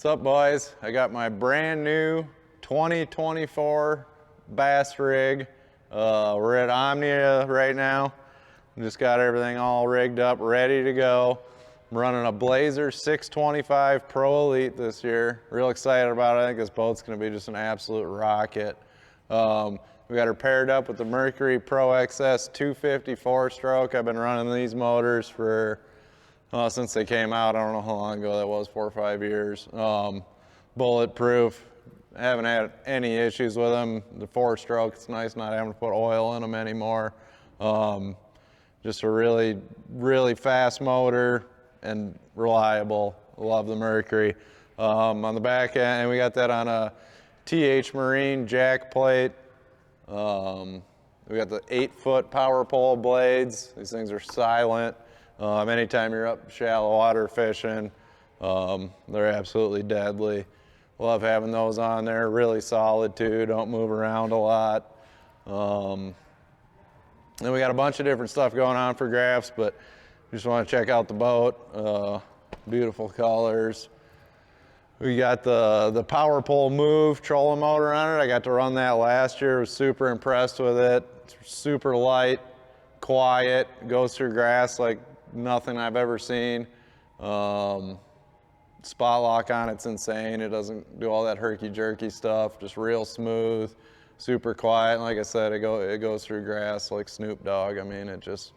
What's up, boys? I got my brand new 2024 bass rig. We're at Omnia right now. Just got everything all rigged up, ready to go. I'm running a Blazer 625 Pro Elite this year. Real excited about it. I think this boat's going to be just an absolute rocket. We got her paired up with the Mercury Pro XS 250 4-stroke. I've been running these motors for since they came out. I don't know how long ago that was, 4 or 5 years. Bulletproof. I haven't had any issues with them. The 4-stroke, it's nice not having to put oil in them anymore. Just a really, really fast motor and reliable. Love the Mercury. On the back end, we got that on a TH Marine jack plate. We got the 8-foot power pole blades. These things are silent. Anytime you're up shallow water fishing, they're absolutely deadly. Love having those on there. Really solid too, don't move around a lot. Then we got a bunch of different stuff going on for graphs, but just want to check out the boat. Beautiful colors. We got the power pole move trolling motor on it. I got to run that last year. Was super impressed with it. It's super light, quiet, goes through grass like nothing I've ever seen. Spot lock on it's insane. It doesn't do all that herky-jerky stuff. Just real smooth, super quiet. And like I said, it goes through grass like Snoop Dogg. I mean, it just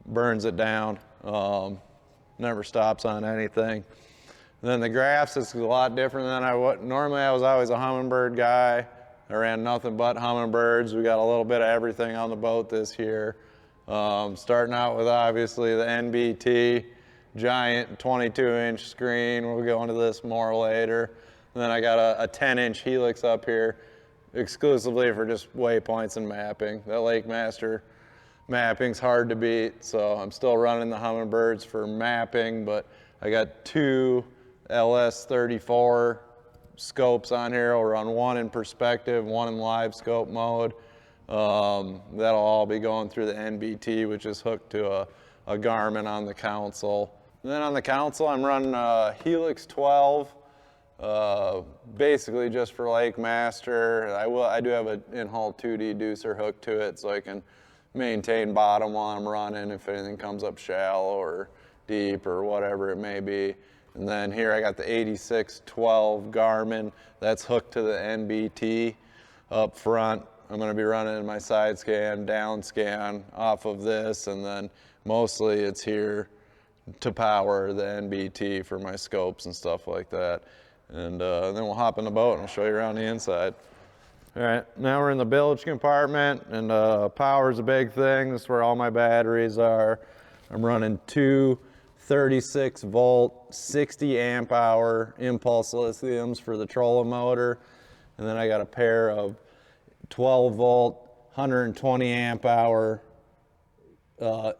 burns it down. Never stops on anything. And then the graphs is a lot different than normally. I was always a Humminbird guy. I ran nothing but Humminbirds. We got a little bit of everything on the boat this year. Starting out with obviously the NBT giant 22-inch screen. We'll go into this more later. And then I got a 10-inch Helix up here exclusively for just waypoints and mapping. That Bassmaster mapping's hard to beat, so I'm still running the Humminbirds for mapping, but I got 2 LS34 scopes on here. I'll run one in perspective, one in live scope mode. That'll all be going through the NBT, which is hooked to a Garmin on the console. And then on the console, I'm running a Helix 12, basically just for Bassmaster. I do have an in-hull 2D deucer hooked to it, so I can maintain bottom while I'm running if anything comes up shallow or deep or whatever it may be. And then here I got the 8612 Garmin. That's hooked to the NBT up front. I'm going to be running my side scan, down scan off of this, and then mostly it's here to power the NBT for my scopes and stuff like that. And then we'll hop in the boat and I'll show you around the inside. All right, now we're in the bilge compartment, and power's a big thing. This is where all my batteries are. I'm running 2 36-volt, 60-amp-hour impulse lithiums for the trolling motor, and then I got a pair of 12-volt, 120-amp-hour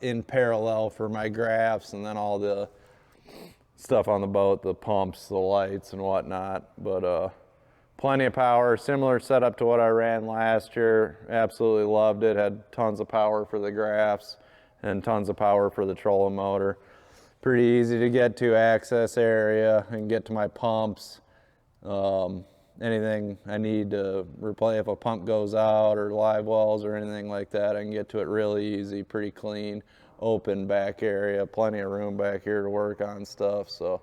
in parallel for my graphs, and then all the stuff on the boat, the pumps, the lights, and whatnot. But plenty of power, similar setup to what I ran last year. Absolutely loved it. Had tons of power for the graphs and tons of power for the trolling motor. Pretty easy to get to access area and get to my pumps. Anything I need to replace, if a pump goes out or live wells or anything like that, I can get to it really easy, pretty clean, open back area, plenty of room back here to work on stuff, so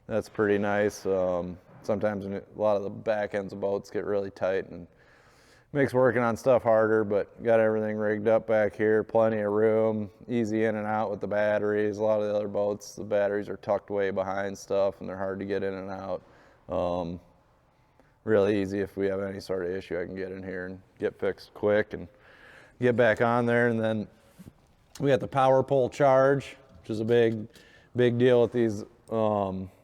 that's pretty nice. Sometimes a lot of the back ends of boats get really tight and makes working on stuff harder, but got everything rigged up back here, plenty of room, easy in and out with the batteries. A lot of the other boats, the batteries are tucked way behind stuff and they're hard to get in and out. Really easy. If we have any sort of issue, I can get in here and get fixed quick and get back on there. And then we got the power pole charge, which is a big deal with these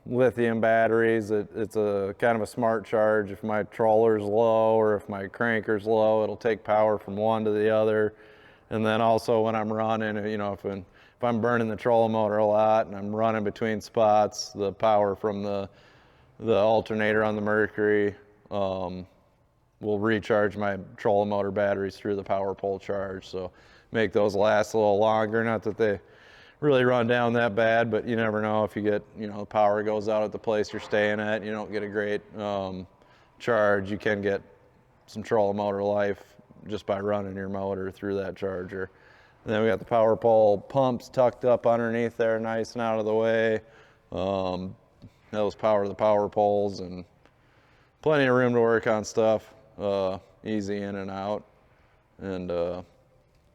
lithium batteries. It's a kind of a smart charge. If my troller's low or if my cranker's low, it'll take power from one to the other. And then also when I'm running, you know, if I'm burning the trolling motor a lot and I'm running between spots, the power from the alternator on the Mercury will recharge my trolling motor batteries through the power pole charge, so make those last a little longer. Not that they really run down that bad, but you never know if you get, you know, the power goes out at the place you're staying at, you don't get a great charge. You can get some trolling motor life just by running your motor through that charger. And then we got the power pole pumps tucked up underneath there, nice and out of the way. Those power the power poles, and plenty of room to work on stuff, easy in and out. And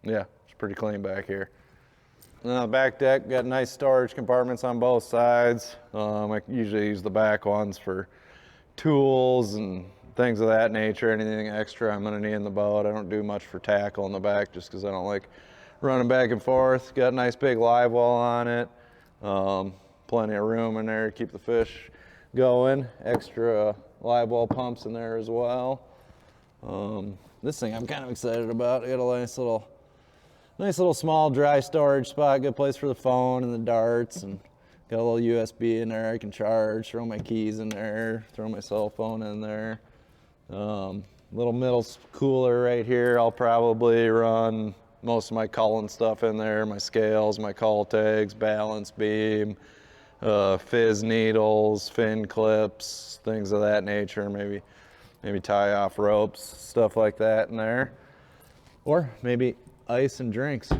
yeah, it's pretty clean back here. And on the back deck, got nice storage compartments on both sides. I usually use the back ones for tools and things of that nature, anything extra I'm gonna need in the boat. I don't do much for tackle in the back just because I don't like running back and forth. Got a nice big live well on it. Plenty of room in there to keep the fish going. Extra live well pumps in there as well. This thing I'm kind of excited about. I got a nice little small dry storage spot, good place for the phone and the darts, and got a little USB in there I can charge, throw my keys in there, throw my cell phone in there. Little middle cooler right here. I'll probably run most of my culling stuff in there, my scales, my call tags, balance beam, fizz needles, fin clips, things of that nature, maybe tie off ropes, stuff like that in there. Or maybe ice and drinks.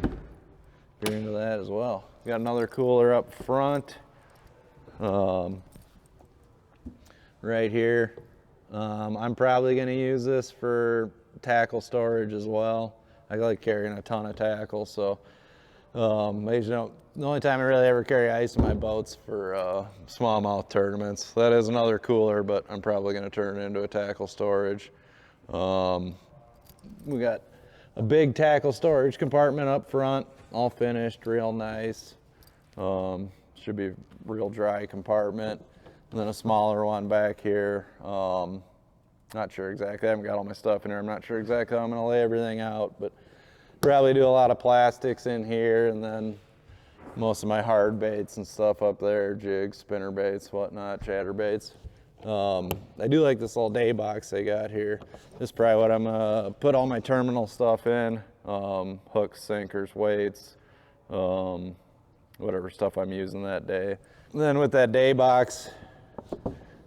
Get into that as well. Got another cooler up front, right here. I'm probably going to use this for tackle storage as well. I like carrying a ton of tackle, so the only time I really ever carry ice in my boats for smallmouth tournaments. That is another cooler, but I'm probably going to turn it into a tackle storage. We got a big tackle storage compartment up front, all finished, real nice. Should be a real dry compartment. And then a smaller one back here. Not sure exactly, I haven't got all my stuff in here. I'm not sure exactly how I'm gonna lay everything out, but probably do a lot of plastics in here, and then most of my hard baits and stuff up there, jigs, spinner baits, whatnot, chatter baits. I do like this little day box they got here. This is probably what I'm gonna put all my terminal stuff in. Hooks, sinkers, weights, whatever stuff I'm using that day. And then with that day box,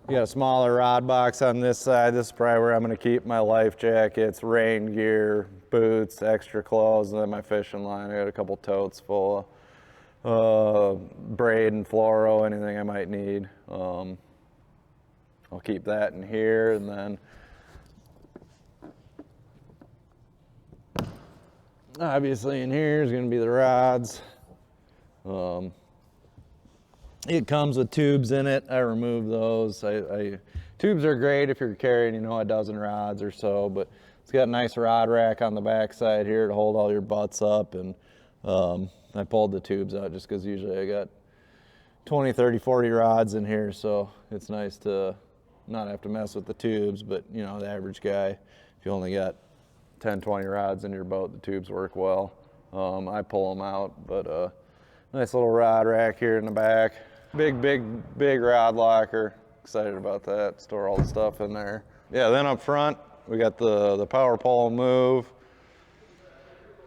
you got a smaller rod box on this side. This is probably where I'm gonna keep my life jackets, rain gear, boots, extra clothes, and then my fishing line. I got a couple totes full of braid and fluoro, anything I might need. I'll keep that in here, and then obviously in here is gonna be the rods. It comes with tubes in it. I remove those. Tubes are great if you're carrying, a dozen rods or so, but it's got a nice rod rack on the back side here to hold all your butts up, and I pulled the tubes out just because usually I got 20, 30, 40 rods in here, so it's nice to not have to mess with the tubes, but the average guy, if you only got 10, 20 rods in your boat, the tubes work well. I pull them out, but nice little rod rack here in the back. Big rod locker. Excited about that. Store all the stuff in there. Yeah, then up front, we got the power pole move.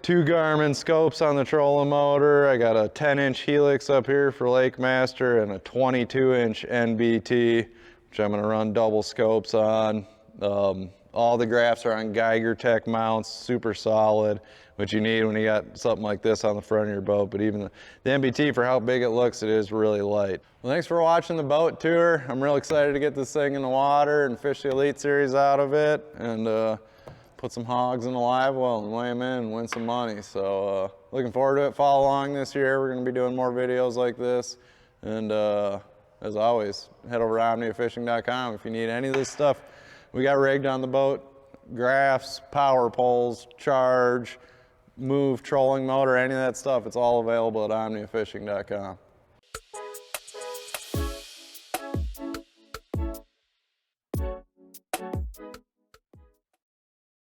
2 Garmin scopes on the trolling motor. I got a 10-inch helix up here for Lake Master and a 22-inch NBT, which I'm gonna run double scopes on. All the graphs are on Geiger Tech mounts, super solid, which you need when you got something like this on the front of your boat. But even the NBT, for how big it looks, it is really light. Well, thanks for watching the boat tour. I'm real excited to get this thing in the water and fish the Elite Series out of it, and put some hogs in the live well and weigh them in and win some money. So looking forward to it. Follow along this year. We're gonna be doing more videos like this. And as always, head over to omniafishing.com if you need any of this stuff we got rigged on the boat. Graphs, power poles, charge, move, trolling motor, any of that stuff, it's all available at omniafishing.com.